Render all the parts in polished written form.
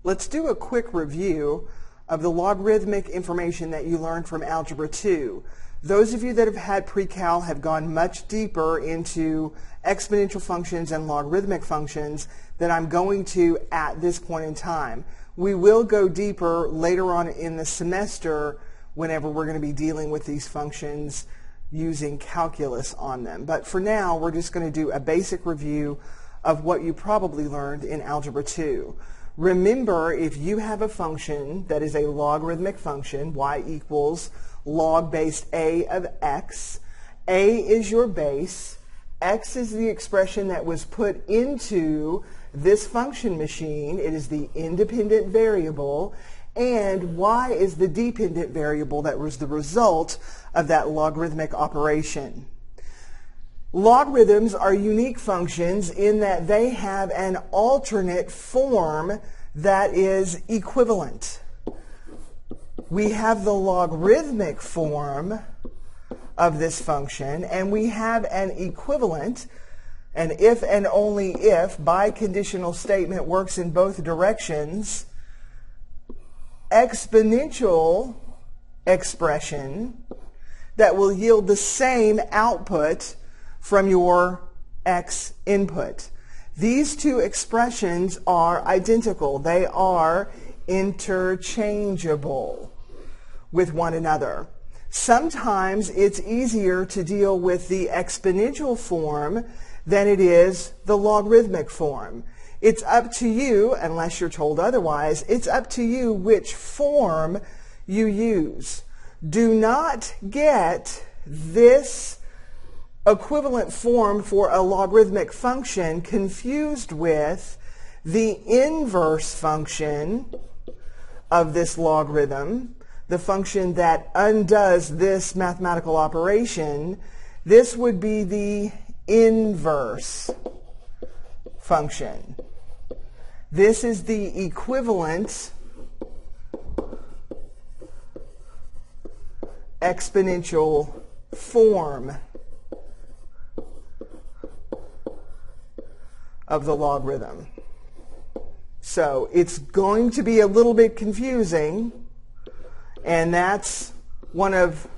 Let's do a quick review of the logarithmic information that you learned from Algebra 2. Those of you that have had pre-cal have gone much deeper into exponential functions and logarithmic functions than I'm going to at this point in time. We will go deeper later on in the semester whenever we're going to be dealing with these functions using calculus on them. But for now, we're just going to do a basic review of what you probably learned in Algebra 2. Remember, if you have a function that is a logarithmic function, y equals log base a of x, a is your base, x is the expression that was put into this function machine, it is the independent variable, and y is the dependent variable that was the result of that logarithmic operation. Logarithms are unique functions in that they have an alternate form that is equivalent. We have the logarithmic form of this function, and we have an equivalent, an if and only if biconditional statement works in both directions, exponential expression that will yield the same output from your x input. These two expressions are identical. They are interchangeable with one another. Sometimes it's easier to deal with the exponential form than it is the logarithmic form. It's up to you, unless you're told otherwise, it's up to you which form you use. Do not get this equivalent form for a logarithmic function confused with the inverse function of this logarithm, the function that undoes this mathematical operation. This would be the inverse function. This is the equivalent exponential form of the logarithm. So it's going to be a little bit confusing, and that's one of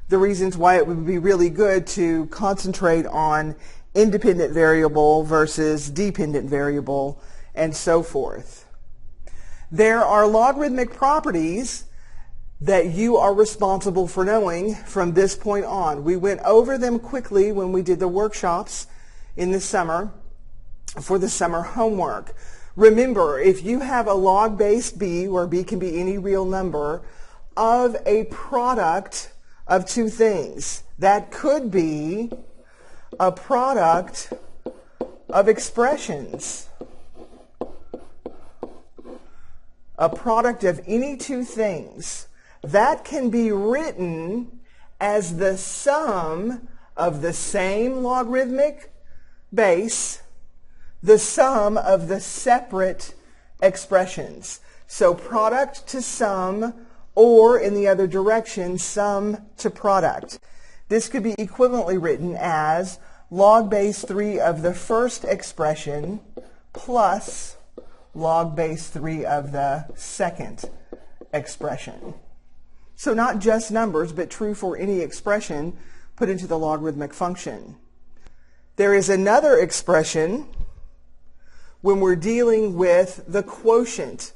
the reasons why it would be really good to concentrate on independent variable versus dependent variable and so forth. There are logarithmic properties that you are responsible for knowing from this point on. We went over them quickly when we did the workshops in the summer for the summer homework. Remember, if you have a log base b, where b can be any real number, of a product of two things, that could be a product of expressions. A product of any two things. That can be written as the sum of the same logarithmic base, the sum of the separate expressions. So product to sum, or in the other direction, sum to product. This could be equivalently written as log base 3 of the first expression plus log base 3 of the second expression. So not just numbers, but true for any expression put into the logarithmic function. There is another expression when we're dealing with the quotient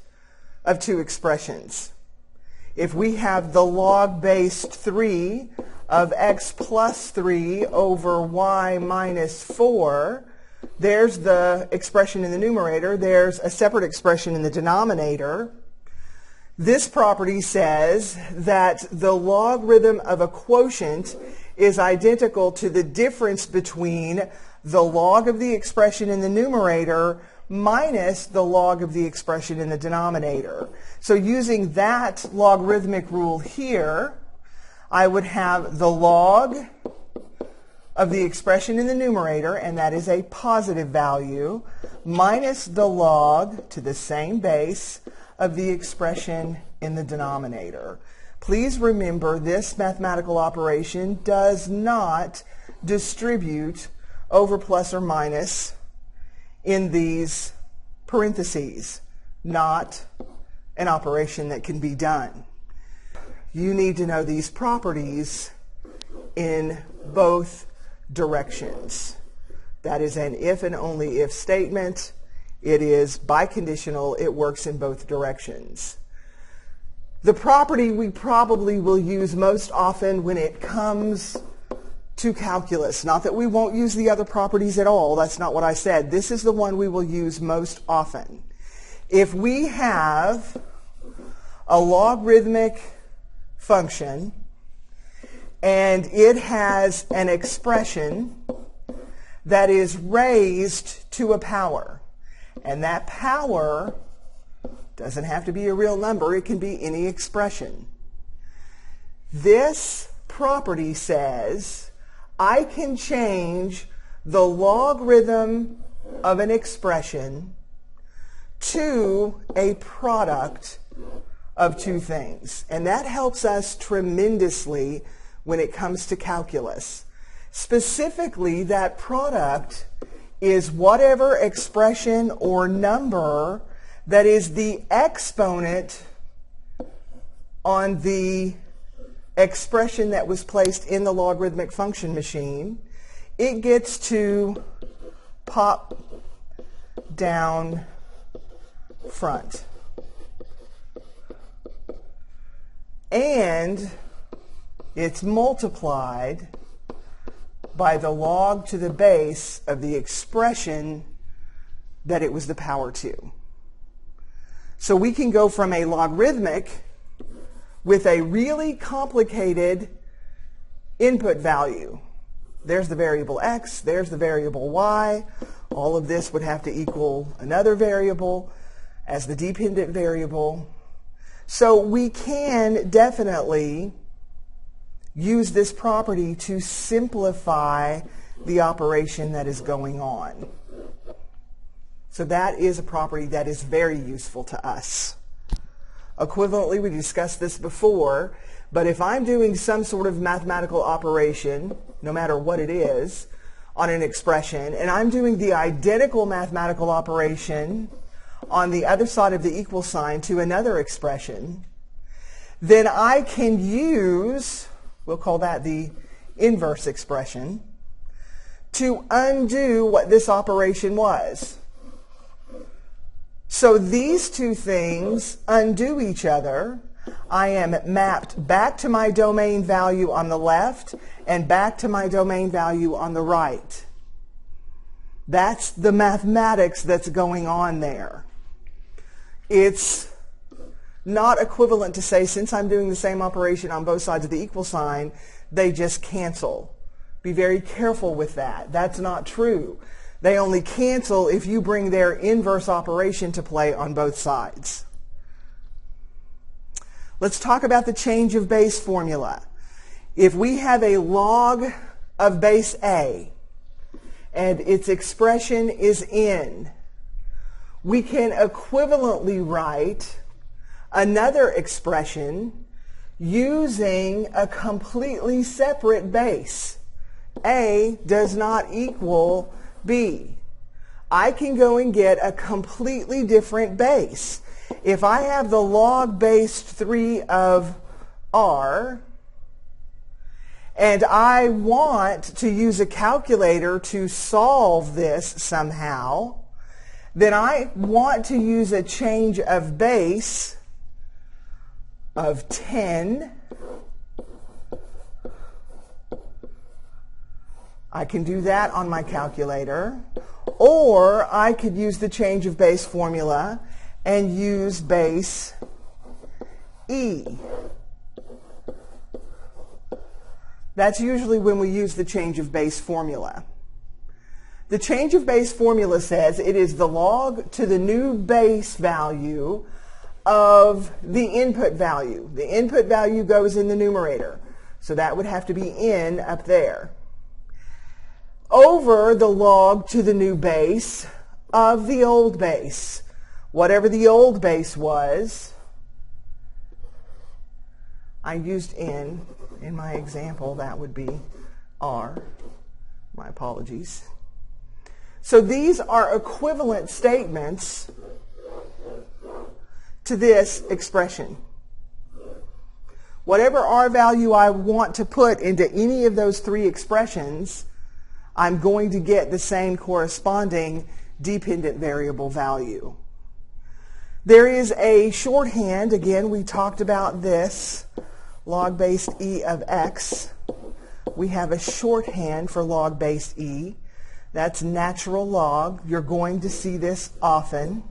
of two expressions. If we have the log base 3 of x plus 3 over y minus 4, there's the expression in the numerator, there's a separate expression in the denominator. This property says that the logarithm of a quotient is identical to the difference between the log of the expression in the numerator minus the log of the expression in the denominator. So using that logarithmic rule here, I would have the log of the expression in the numerator, and that is a positive value, minus the log to the same base of the expression in the denominator. Please remember, this mathematical operation does not distribute over plus or minus in these parentheses. not an operation that can be done. You need to know these properties in both directions. That is an if and only if statement. It is biconditional. It works in both directions. The property we probably will use most often when it comes to calculus. Not that we won't use the other properties at all. That's not what I said. This is the one we will use most often. If we have a logarithmic function and it has an expression that is raised to a power, and that power doesn't have to be a real number, it can be any expression. This property says I can change the logarithm of an expression to a product of two things. And that helps us tremendously when it comes to calculus. Specifically, that product is whatever expression or number that is the exponent on the expression that was placed in the logarithmic function machine. It gets to pop down front. And it's multiplied by the log to the base of the expression that it was the power to. So we can go from a logarithmic with a really complicated input value. There's the variable x, there's the variable y. All of this would have to equal another variable as the dependent variable. So we can definitely use this property to simplify the operation that is going on. So that is a property that is very useful to us. Equivalently, we discussed this before, but if I'm doing some sort of mathematical operation, no matter what it is, on an expression, and I'm doing the identical mathematical operation on the other side of the equal sign to another expression, then I can use, we'll call that the inverse expression, to undo what this operation was. So these two things undo each other. I am mapped back to my domain value on the left and back to my domain value on the right. That's the mathematics that's going on there. It's not equivalent to say, since I'm doing the same operation on both sides of the equal sign, they just cancel. Be very careful with that. That's not true. They only cancel if you bring their inverse operation to play on both sides. Let's talk about the change of base formula. If we have a log of base A and its expression is n, we can equivalently write another expression using a completely separate base. A does not equal B. I can go and get a completely different base. If I have the log base 3 of R, and I want to use a calculator to solve this somehow, then I want to use a change of base of 10. I can do that on my calculator. Or I could use the change of base formula and use base E. That's usually when we use the change of base formula. The change of base formula says it is the log to the new base value of the input value. The input value goes in the numerator, so that would have to be n up there, over the log to the new base of the old base. Whatever the old base was, I used n in my example. That would be r. My apologies. So these are equivalent statements to this expression. Whatever R value I want to put into any of those three expressions, I'm going to get the same corresponding dependent variable value. There is a shorthand, again, we talked about this, log-based e of x. We have a shorthand for log-based e. That's natural log. You're going to see this often.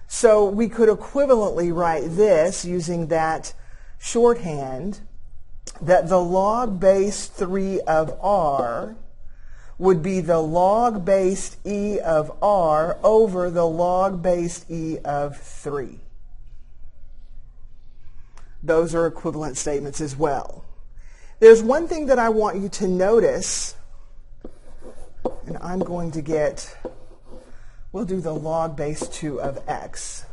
So we could equivalently write this using that shorthand, that the log base 3 of r would be the log based e of r over the log based e of 3. Those are equivalent statements as well. There's one thing that I want you to notice, and I'm going to get, we'll do the log base 2 of x.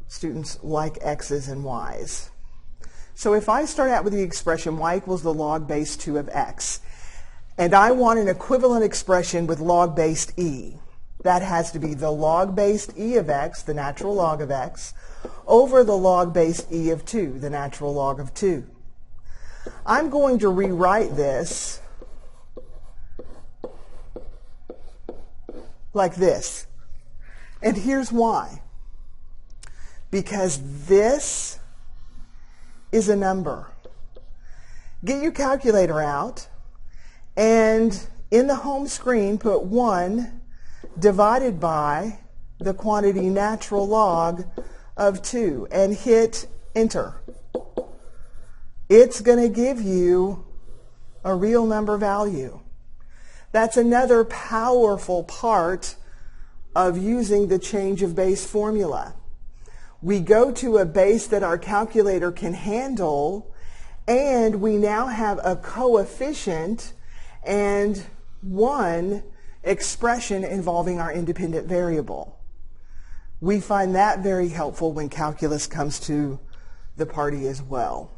Students like x's and y's. So if I start out with the expression y equals the log base 2 of x, and I want an equivalent expression with log based e, that has to be the log based e of x, the natural log of x, over the log based e of 2, the natural log of 2. I'm going to rewrite this like this. And here's why. Because this is a number. Get your calculator out and in the home screen put 1 divided by the quantity natural log of 2 and hit enter. It's going to give you a real number value. That's another powerful part of using the change of base formula. We go to a base that our calculator can handle, and we now have a coefficient and one expression involving our independent variable. We find that very helpful when calculus comes to the party as well.